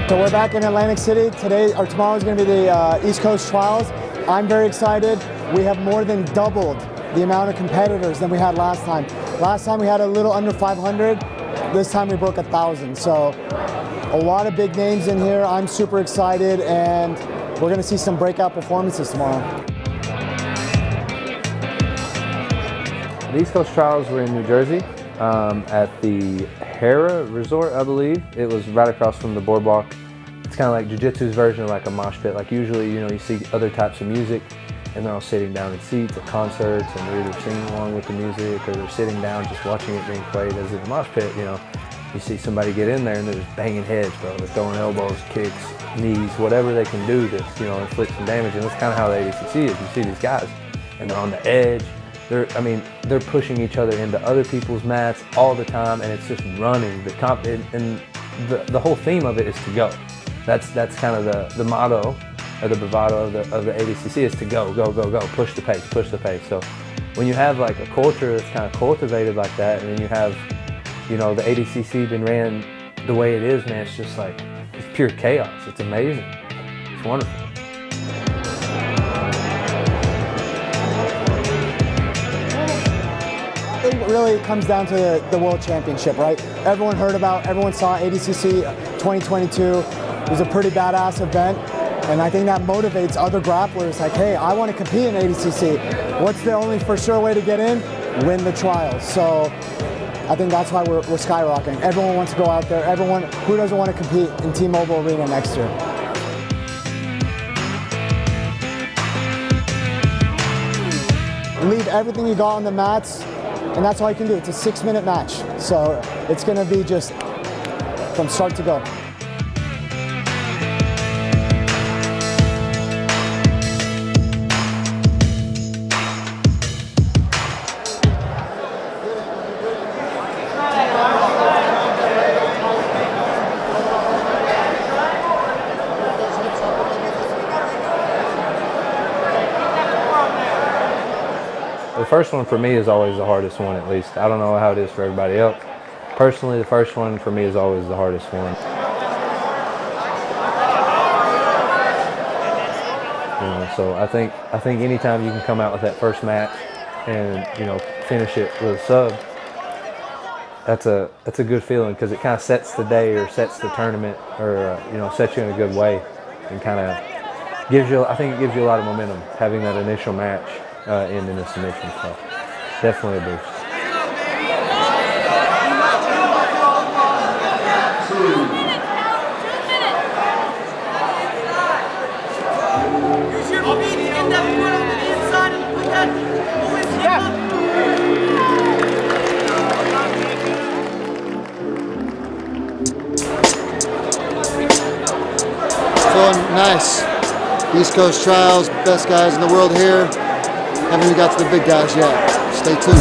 So we're back in Atlantic City. Today or tomorrow is going to be the East Coast trials. I'm very excited. We have more than doubled the amount of competitors than we had last time. Last time we had a little under 500. This time we broke 1,000. So a lot of big names in here. I'm super excited, and we're going to see some breakout performances tomorrow. The East Coast trials were in New Jersey at the Hera Resort, I believe. It was right across from the boardwalk. It's kind of like jiu-jitsu's version of like a mosh pit. Like usually, you know, you see other types of music and they're all sitting down in seats at concerts and they're either singing along with the music or they're sitting down just watching it being played. As in the mosh pit, you know, you see somebody get in there and they're just banging heads, bro. They're throwing elbows, kicks, knees, whatever they can do to, you know, inflict some damage. And that's kind of how the ADCC is. You see these guys and they're on the edge. They're pushing each other into other people's mats all the time, and it's just running. The whole theme of it is to go. That's kind of the motto or the bravado of the ADCC is to go, go, go, go, push the pace, push the pace. So when you have like a culture that's kind of cultivated like that, and then you have, you know, the ADCC been ran the way it is, man, it's just like, it's pure chaos. It's amazing. It's wonderful. It really comes down to the World Championship, right? Everyone heard about, everyone saw ADCC 2022. It was a pretty badass event, and I think that motivates other grapplers like, hey, I want to compete in ADCC. What's the only for sure way to get in? Win the trials. So I think that's why we're skyrocketing. Everyone wants to go out there. Everyone, who doesn't want to compete in T-Mobile Arena next year? Leave everything you got on the mats, and that's all you can do. It's a 6-minute match, so it's going to be just from start to go. The first one for me is always the hardest one, at least. I don't know how it is for everybody else. Personally, the first one for me is always the hardest one. You know, so I think anytime you can come out with that first match and, you know, finish it with a sub, that's a good feeling, because it kind of sets the day or sets the tournament, or you know, sets you in a good way, and kind of gives you, I think it gives you a lot of momentum having that initial match. In a submission, so definitely a boost. Use your feet, get that foot on the inside and put that always Feeling nice. East Coast trials, best guys in the world here. Haven't even got to the big guys yet. Stay tuned.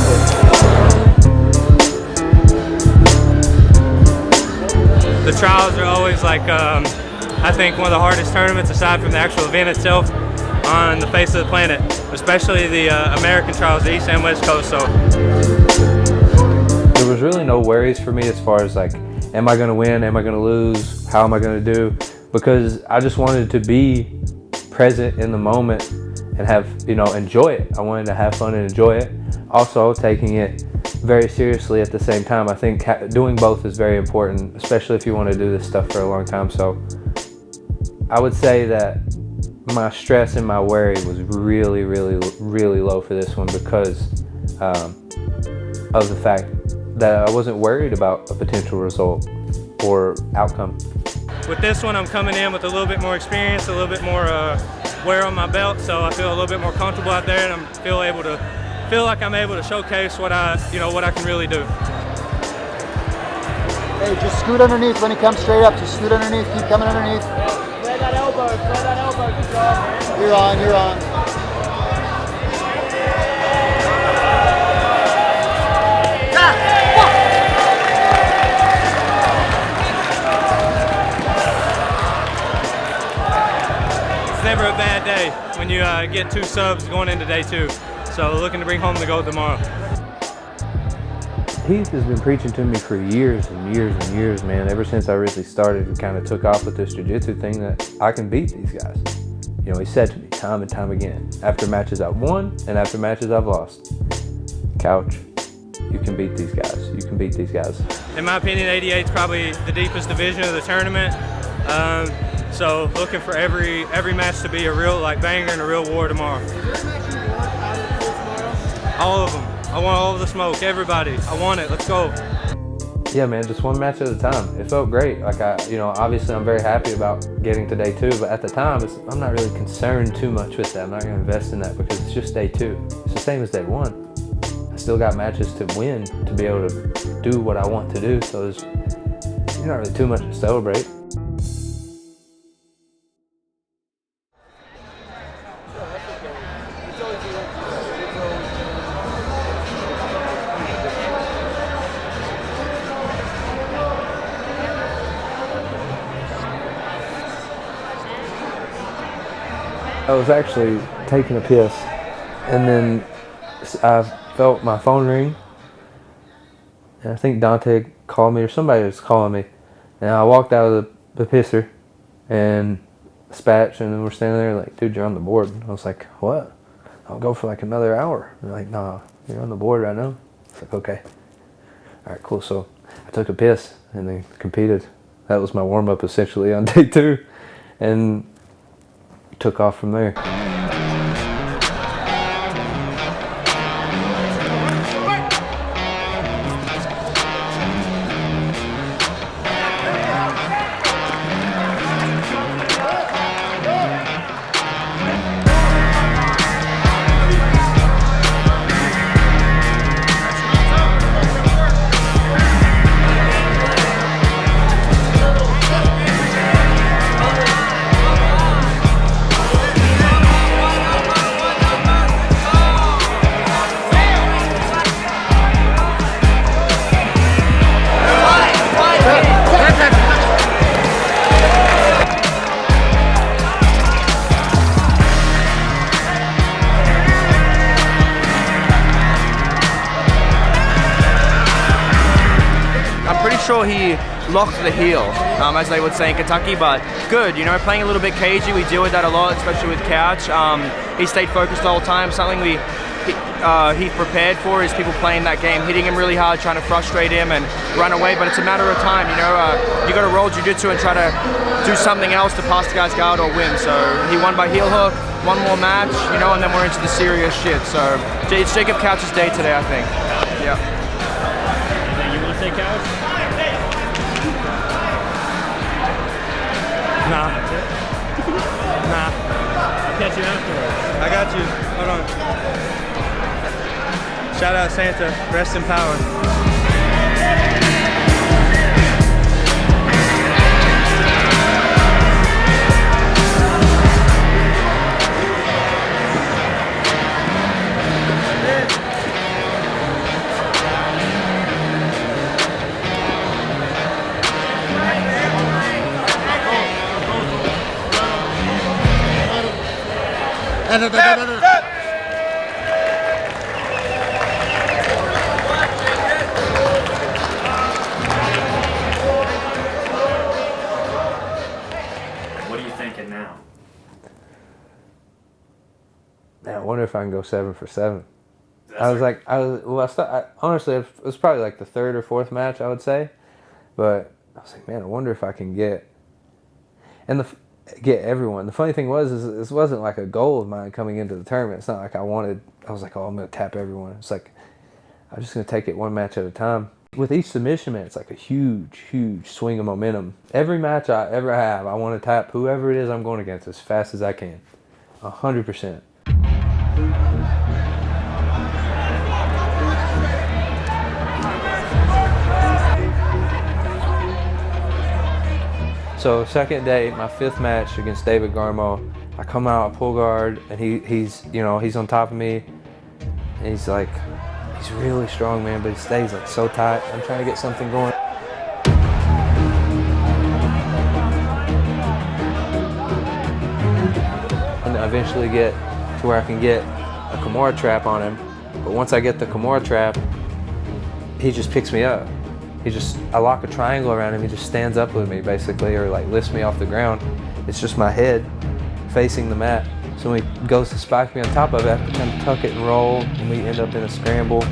The trials are always like, I think, one of the hardest tournaments aside from the actual event itself on the face of the planet, especially the American trials, the East and West Coast. So there was really no worries for me as far as like, am I going to win? Am I going to lose? How am I going to do? Because I just wanted to be present in the moment and have, you know, enjoy it. I wanted to have fun and enjoy it. Also taking it very seriously at the same time. I think doing both is very important, especially if you want to do this stuff for a long time. So I would say that my stress and my worry was really, really, really low for this one, because of the fact that I wasn't worried about a potential result or outcome. with this one, I'm coming in with a little bit more experience, a little bit more wear on my belt, so I feel a little bit more comfortable out there, and I feel like I'm able to showcase what I can really do. Hey, just scoot underneath when he comes straight up. Just scoot underneath, keep coming underneath. Play that elbow, good job, man. You're on. It's never a bad day when you get 2 subs going into day 2. So looking to bring home the gold tomorrow. Heath has been preaching to me for years and years and years, man. Ever since I really started and kind of took off with this jiu-jitsu thing, that I can beat these guys. You know, he said to me time and time again, after matches I've won and after matches I've lost, Couch, you can beat these guys. You can beat these guys. In my opinion, 88 is probably the deepest division of the tournament. So looking for every match to be a real banger and a real war tomorrow. Is there a match you want out of the pool tomorrow? All of them. I want all of the smoke, everybody. I want it, let's go. Yeah, man, just one match at a time. It felt great. Like obviously I'm very happy about getting to day 2, but at the time, I'm not really concerned too much with that. I'm not gonna invest in that because it's just day 2. It's the same as day 1. I still got matches to win to be able to do what I want to do, so there's not really too much to celebrate. I was actually taking a piss, and then I felt my phone ring, and I think Dante called me or somebody was calling me, and I walked out of the pisser and Spatch, and then we're standing there like, dude, you're on the board. I was like, what? I'll go for like another hour. They're like, nah, you're on the board right now. It's like, okay. All right, cool. So I took a piss and then competed. That was my warm-up essentially on day 2, and took off from there. Sure, he locked the heel, as they would say in Kentucky, but good, you know, playing a little bit cagey. We deal with that a lot, especially with Couch. He stayed focused the whole time. Something he prepared for is people playing that game, hitting him really hard, trying to frustrate him and run away, but it's a matter of time, you know. You got to roll jiu-jitsu and try to do something else to pass the guy's guard or win. So he won by heel hook, one more match, you know, and then we're into the serious shit. So it's Jacob Couch's day today, I think. Yeah. You want to say Couch? Nah. Nah. I'll catch you afterwards. I got you. Hold on. Shout out Santa. Rest in power. What are you thinking now? Man, I wonder if I can go 7 for 7. Honestly, it was probably like the 3rd or 4th match, I would say. But I was like, man, I wonder if I can get everyone. The funny thing was, this wasn't like a goal of mine coming into the tournament. It's not like I was like, oh, I'm going to tap everyone. It's like, I'm just going to take it one match at a time. With each submission, man, it's like a huge, huge swing of momentum. Every match I ever have, I want to tap whoever it is I'm going against as fast as I can. 100%. So second day, my 5th match against David Garmo, I come out, I pull guard, and he's on top of me, and he's really strong, man, but he stays like so tight. I'm trying to get something going. And I eventually get to where I can get a Kimura trap on him, but once I get the Kimura trap, he just picks me up. I lock a triangle around him, he just stands up with me basically, or like lifts me off the ground. It's just my head facing the mat. So when he goes to spike me on top of it, I have to kind of tuck it and roll, and we end up in a scramble.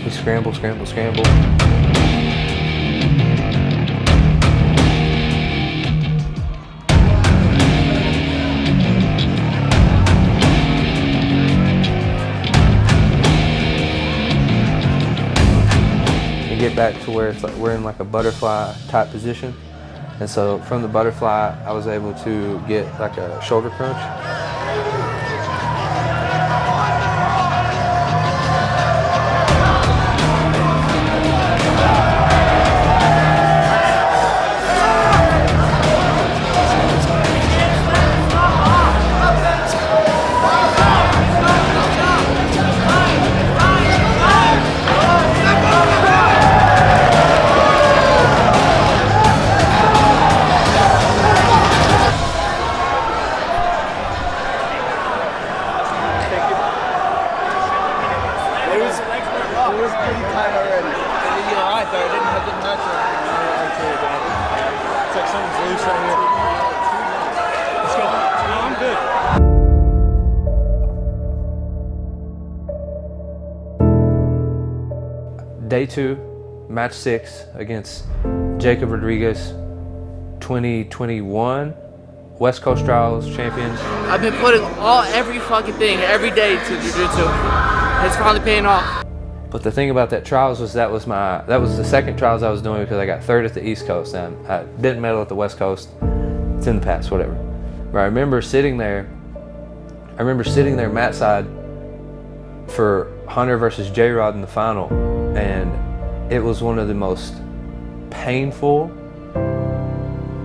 We scramble, scramble, scramble. And get back to where it's like we're in like a butterfly type position. And so from the butterfly, I was able to get like a shoulder crunch. Day 2, match 6 against Jacob Rodriguez, 2021 West Coast Trials champion. I've been putting every fucking thing every day to jiu-jitsu. It's finally paying off. But the thing about that trials was that was the second trials I was doing because I got 3rd at the East Coast and I didn't medal at the West Coast. It's in the past, whatever. But I remember sitting there mat side for Hunter versus J-Rod in the final, and it was one of the most painful,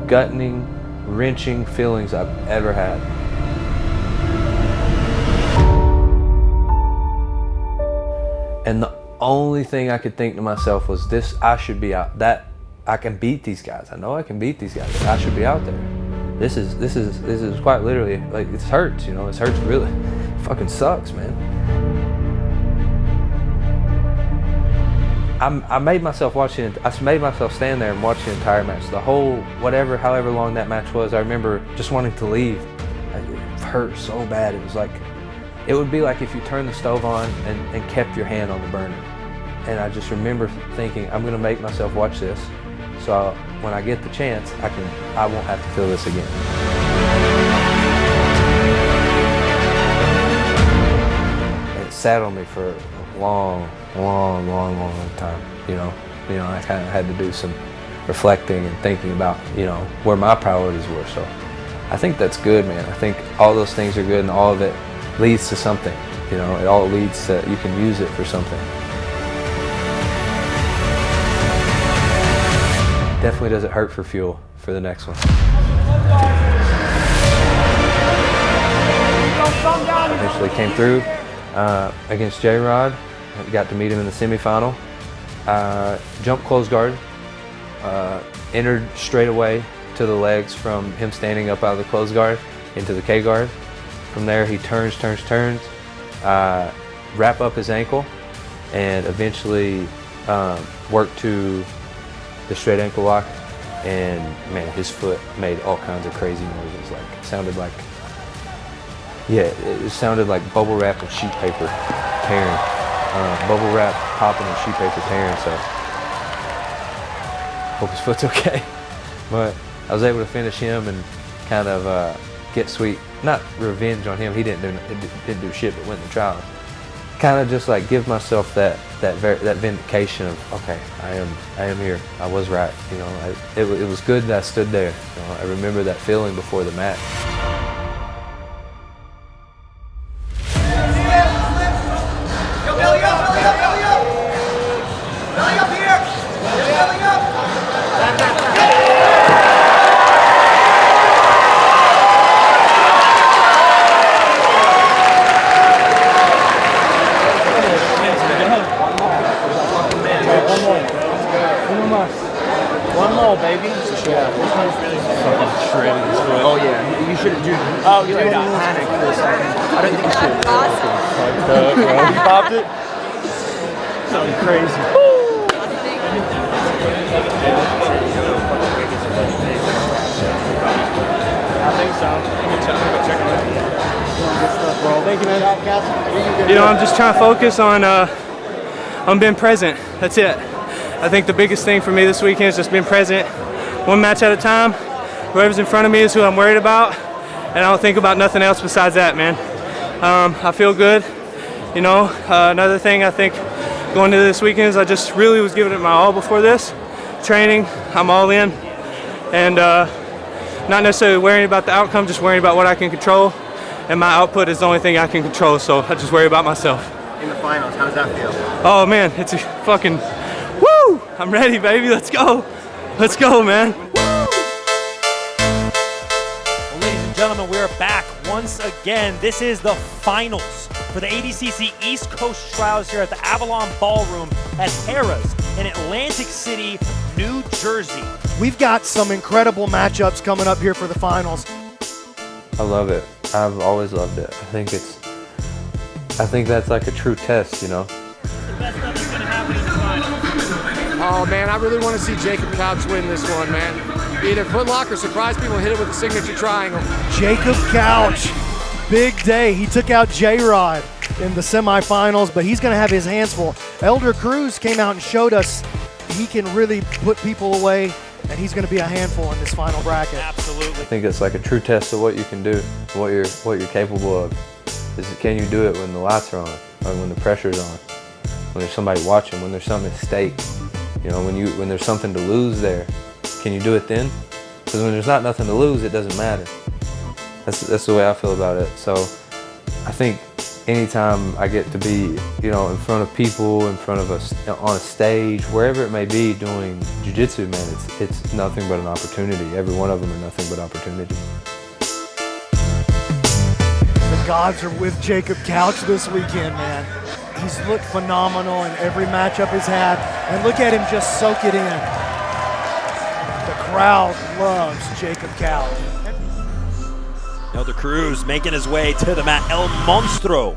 gutting, wrenching feelings I've ever had. And the only thing I could think to myself was this: I should be out. That I can beat these guys. I know I can beat these guys. But I should be out there. This is quite literally like it hurts. You know, it hurts really. It fucking sucks, man. I made myself stand there and watch the entire match. The whole, however long that match was, I remember just wanting to leave. It hurt so bad. It was like, it would be like if you turned the stove on and kept your hand on the burner. And I just remember thinking, I'm gonna make myself watch this, so when I get the chance, I won't have to feel this again. It sat on me for a long time. You know, I kind of had to do some reflecting and thinking about, where my priorities were. So I think that's good, man. I think all those things are good, and all of it leads to something. It all leads to, you can use it for something. Definitely doesn't hurt for fuel for the next one. Eventually came through against J-Rod. Got to meet him in the semifinal. Jump close guard. Entered straight away to the legs from him standing up out of the close guard into the K guard. From there he turns, wrap up his ankle, and eventually work to the straight ankle lock. And man, his foot made all kinds of crazy noises. It sounded like bubble wrap and sheet paper tearing. Bubble wrap popping and sheet paper tearing. So hope his foot's okay. But I was able to finish him and kind of get sweet, not revenge on him. He didn't do shit but win the trial. Kind of just like give myself that vindication of, okay, I am here. I was right. It was good that I stood there. I remember that feeling before the match. Belly up, belly up, belly up! Belly up here! Belly up! One more, baby. Oh yeah, you shouldn't do. Oh, you did not panic for a second. I don't think you should. You popped it. Something crazy. I think so. Thank you, man. You know, I'm just trying to focus on being present. That's it. I think the biggest thing for me this weekend is just being present, one match at a time. Whoever's in front of me is who I'm worried about, and I don't think about nothing else besides that, man. I feel good. You know, another thing I think going into this weekend is I just really was giving it my all before this. Training, I'm all in, and not necessarily worrying about the outcome, just worrying about what I can control, and my output is the only thing I can control, so I just worry about myself. In the finals, how does that feel? Oh man, it's a fucking, woo! I'm ready, baby, let's go. Let's go, man. Well, ladies and gentlemen, we're back once again. This is the finals for the ADCC East Coast Trials here at the Avalon Ballroom at Harrah's in Atlantic City, New Jersey. We've got some incredible matchups coming up here for the finals. I love it. I've always loved it. I think that's like a true test, you know? Oh man, I really want to see Jacob Couch win this one, man. Either footlock or surprise people and hit it with a signature triangle. Jacob Couch, big day. He took out J-Rod in the semifinals, but he's going to have his hands full. Elder Cruz came out and showed us he can really put people away, and he's going to be a handful in this final bracket. Absolutely. I think it's like a true test of what you can do, what you're capable of. Can you do it when the lights are on, or when the pressure's on, when there's somebody watching, when there's something at stake? You know, when there's something to lose there, can you do it then? Because when there's not nothing to lose, it doesn't matter. That's the way I feel about it. So I think anytime I get to be, you know, in front of people, in front of us, on a stage, wherever it may be, doing jiu-jitsu, man, it's nothing but an opportunity. Every one of them are nothing but opportunities. The gods are with Jacob Couch this weekend, man. He's looked phenomenal in every matchup he's had, and look at him just soak it in. The crowd loves Jacob Couch. Elder Cruz making his way to the mat. El Monstro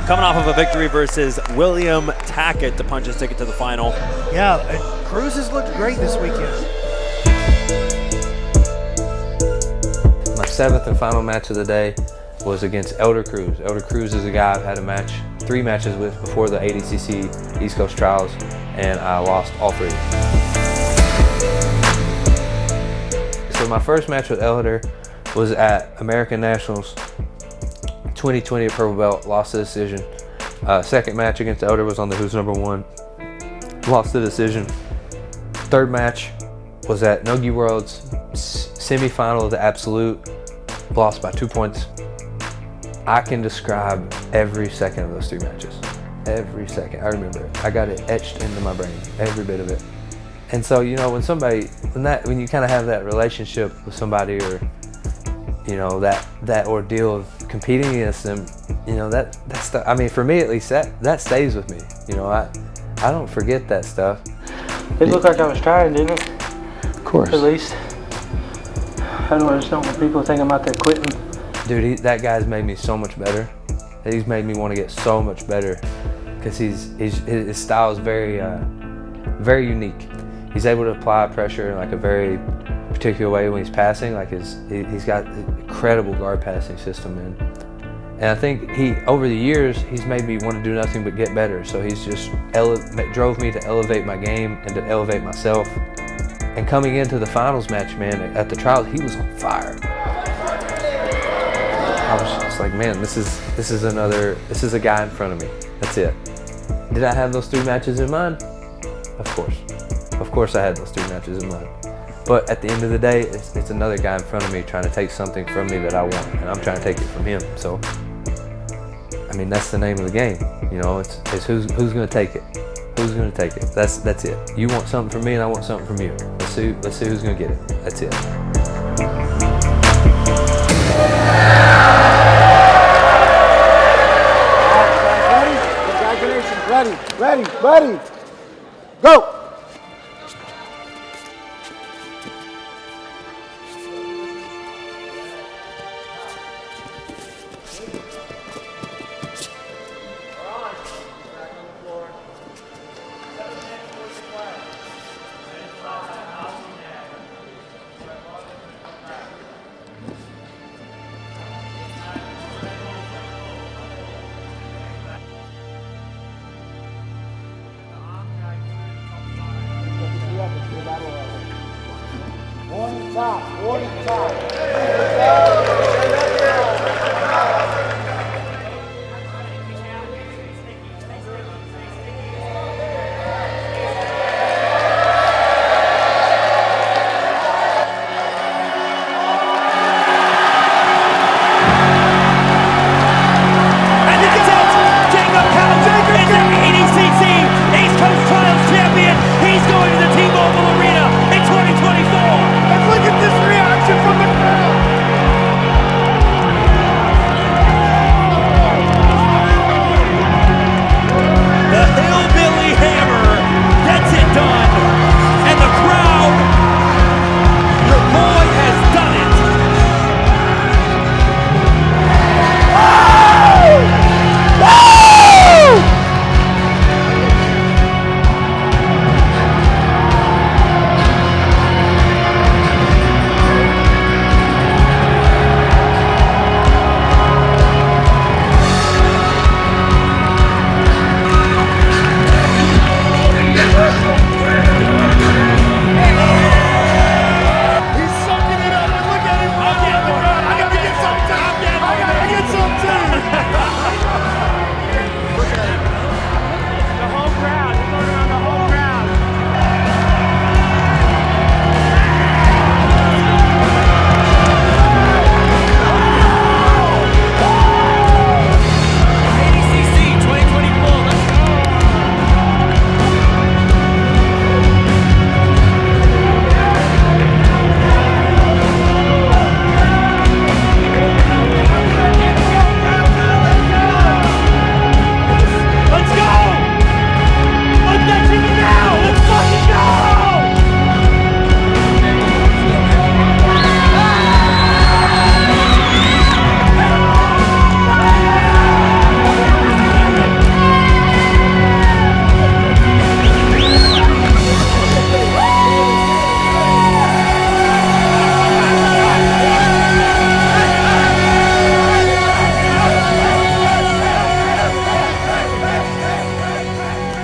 coming off of a victory versus William Tackett to punch his ticket to the final. Yeah, Cruz has looked great this weekend. My 7th and final match of the day was against Elder Cruz. Elder Cruz is a guy I've had 3 matches with before the ADCC East Coast Trials, and I lost all 3. So my first match with Elder was at American Nationals 2020 at Purple Belt, lost the decision. Second match against Elder was on the Who's Number 1, lost the decision. Third match was at Nogi Worlds, semi-final of the Absolute, lost by 2 points. I can describe every second of those 3 matches. Every second, I remember it. I got it etched into my brain, every bit of it. And so, you know, when you kind of have that relationship with somebody, or, you know, that ordeal of competing against them, you know, that stuff, I mean, for me at least, that stays with me. You know, I don't forget that stuff. It looked like I was trying, didn't it? Of course. At least. I don't understand when people think I'm out there quitting. Dude, that guy's made me so much better. He's made me want to get so much better, because his style is very, very unique. He's able to apply pressure in like a very particular way when he's passing. Like he's got an incredible guard passing system, man. And I think over the years, he's made me want to do nothing but get better. So he's just drove me to elevate my game and to elevate myself. And coming into the finals match, man, at the trials, he was on fire. I was just like, man, this is a guy in front of me. That's it. Did I have those 3 matches in mind? Of course. Of course I had those 3 matches in mind. But at the end of the day, it's another guy in front of me trying to take something from me that I want, and I'm trying to take it from him. So, I mean, that's the name of the game. You know, it's who's gonna take it. Who's gonna take it? That's it. You want something from me, and I want something from you. Let's see who's gonna get it. That's it. Congratulations, ready, go! top, warning top. ADCC East Coast Trials champion. He's going to the T-Mobile Arena in 2024. And look at this reaction from the crowd. The Hillbilly Hammer gets it done. And the crowd, your boy has done it.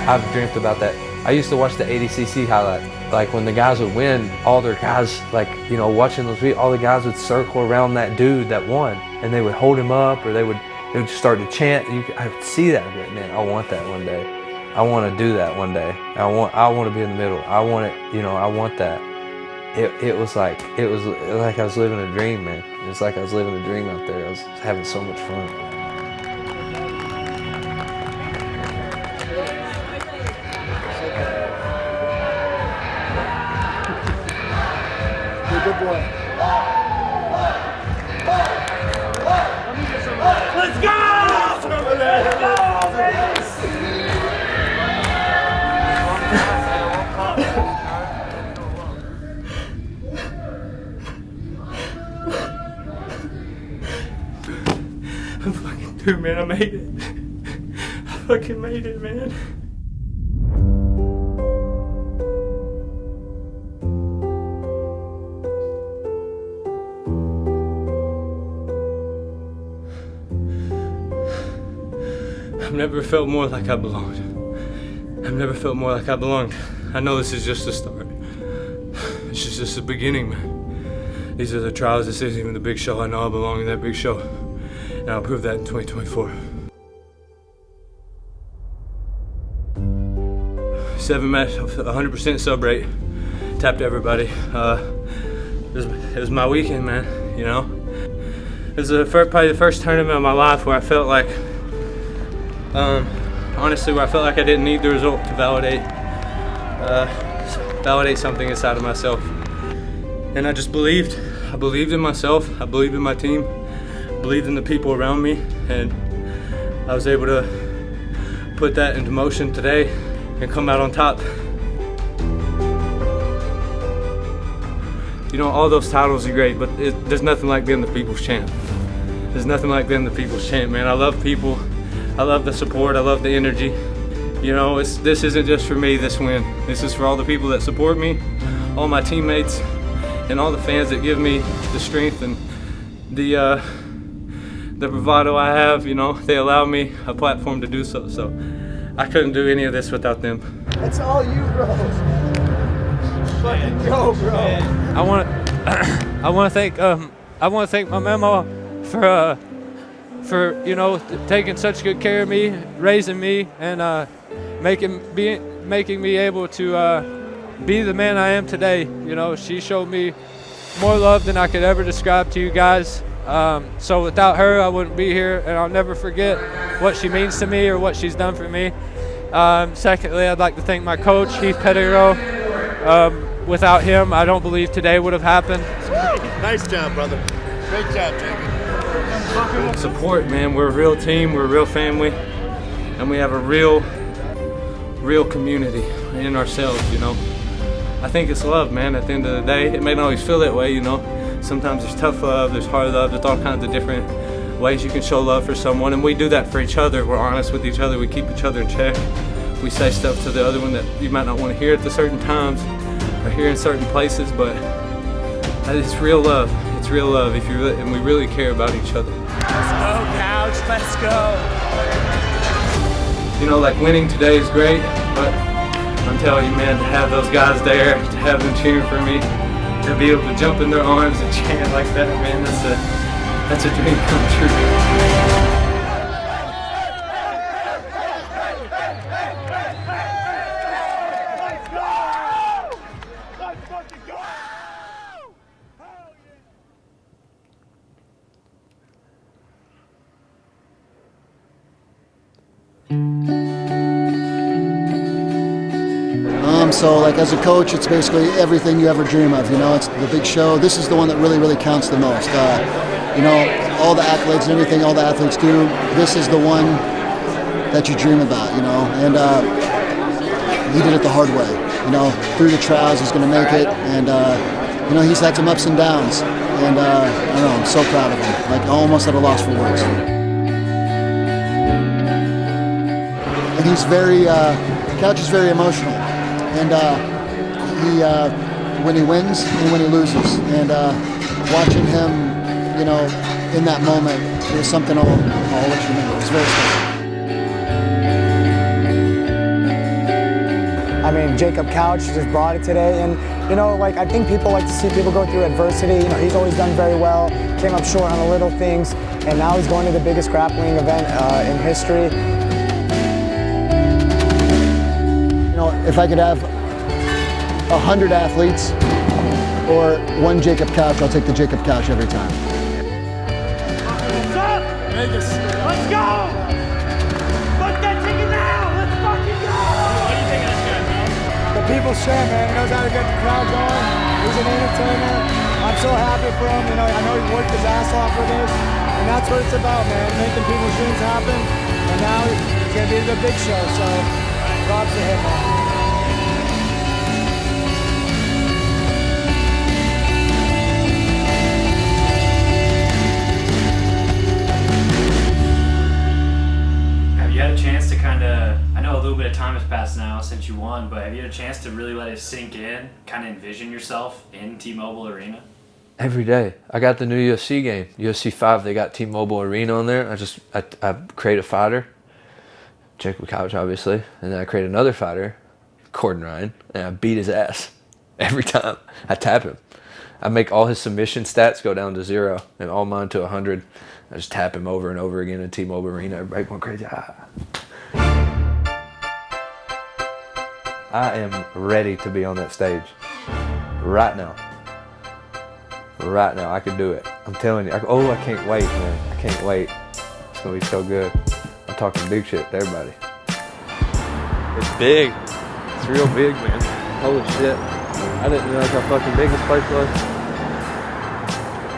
I've dreamt about that. I used to watch the ADCC highlight. Like when the guys would win, all their guys, like, you know, watching those videos, all the guys would circle around that dude that won, and they would hold him up, or they would just start to chant. I would see that, I'd be like, man, I want that one day. I want to do that one day. I want to be in the middle. I want it, you know, I want that. It was like I was living a dream, man. It was like I was living a dream out there. I was having so much fun. Good boy. Let's go! I'm fucking through, man. I made it. I fucking made it, man. I've never felt more like I belonged. I've never felt more like I belonged. I know this is just the start. It's just the beginning, man. These are the trials. This isn't even the big show. I know I belong in that big show. And I'll prove that in 2024. 7 match, 100% sub rate. Tapped everybody. It was my weekend, man, you know? It was probably the first tournament of my life where I felt like, honestly, where I felt like I didn't need the result to validate something inside of myself. And I just believed. I believed in myself. I believed in my team. I believed in the people around me. And I was able to put that into motion today and come out on top. You know, all those titles are great, but there's nothing like being the people's champ. There's nothing like being the people's champ, man. I love people. I love the support. I love the energy. You know, this isn't just for me, this win. This is for all the people that support me, all my teammates, and all the fans that give me the strength and the bravado I have. You know, they allow me a platform to do so. So I couldn't do any of this without them. It's all you, bro. Fucking go, bro. I want to I want to thank my mama for you know taking such good care of me, raising me, and making me able to be the man I am today. You know, she showed me more love than I could ever describe to you guys. So without her, I wouldn't be here, and I'll never forget what she means to me or what she's done for me. Secondly, I'd like to thank my coach, Heath Pettigrew. Without him, I don't believe today would have happened. Nice job, brother. Great job, Jacob. Support, man. We're a real team. We're a real family, and we have a real community in ourselves. You know, I think it's love, man. At the end of the day, it may not always feel that way. You know, sometimes there's tough love, there's hard love, there's all kinds of different ways you can show love for someone, and we do that for each other. We're honest with each other. We keep each other in check. We say stuff to the other one that you might not want to hear at certain times or hear in certain places, but it's real love. It's real love and we really care about each other. Let's go, Couch. Let's go. You know, like winning today is great, but I'm telling you, man, to have those guys there, to have them cheering for me, to be able to jump in their arms and chant like that, man, that's a dream come true. So like as a coach, it's basically everything you ever dream of, you know, it's the big show. This is the one that really counts the most. You know, all the accolades and everything all the athletes do, this is the one that you dream about, you know, and he did it the hard way, you know, through the trials, he's going to make it, and you know, he's had some ups and downs, and I don't know, I'm so proud of him, like almost at a loss for words. And he's Couch is very emotional. And when he wins and when he loses, and watching him, you know, in that moment, it was something I'll let you know. It was very special. I mean, Jacob Couch just brought it today, and you know, like I think people like to see people go through adversity. You know, he's always done very well, came up short on the little things, and now he's going to the biggest grappling event in history. You know, if I could have 100 athletes or one Jacob Couch, I'll take the Jacob Couch every time. What's up? Vegas. Let's go! Book that ticket now! Let's fucking go! What do you think of this guy, bro? The people's champ, man. He knows how to get the crowd going. He's an entertainer. I'm so happy for him. You know, I know he worked his ass off for this, and that's what it's about, man. Making people's dreams happen. And now it's gonna be the big show. So, props to him, man. You had a chance to kind of, I know a little bit of time has passed now since you won, but have you had a chance to really let it sink in, kind of envision yourself in T-Mobile Arena? Every day. I got the new UFC game, UFC 5, they got T-Mobile Arena on there. I create a fighter, Jacob Couch obviously, and then I create another fighter, Gordon Ryan, and I beat his ass every time. I tap him. I make all his submission stats go down to 0 and all mine to 100. I just tap him over and over again in T-Mobile Arena. Everybody going crazy. I am ready to be on that stage right now. Right now, I could do it. I'm telling you. I can't wait, man. I can't wait. It's gonna be so good. I'm talking big shit to everybody. It's big. It's real big, man. Holy shit. I didn't realize how fucking big this place was.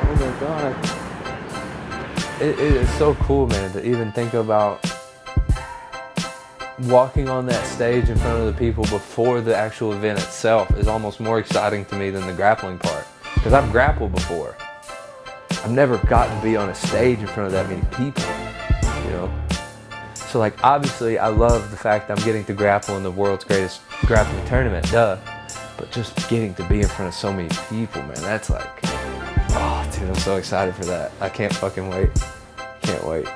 Oh my God. It is so cool, man, to even think about walking on that stage in front of the people before the actual event itself is almost more exciting to me than the grappling part. Because I've grappled before. I've never gotten to be on a stage in front of that many people, you know? So like, obviously I love the fact that I'm getting to grapple in the world's greatest grappling tournament, duh. But just getting to be in front of so many people, man, that's like, oh dude, I'm so excited for that. I can't fucking wait. Can't wait.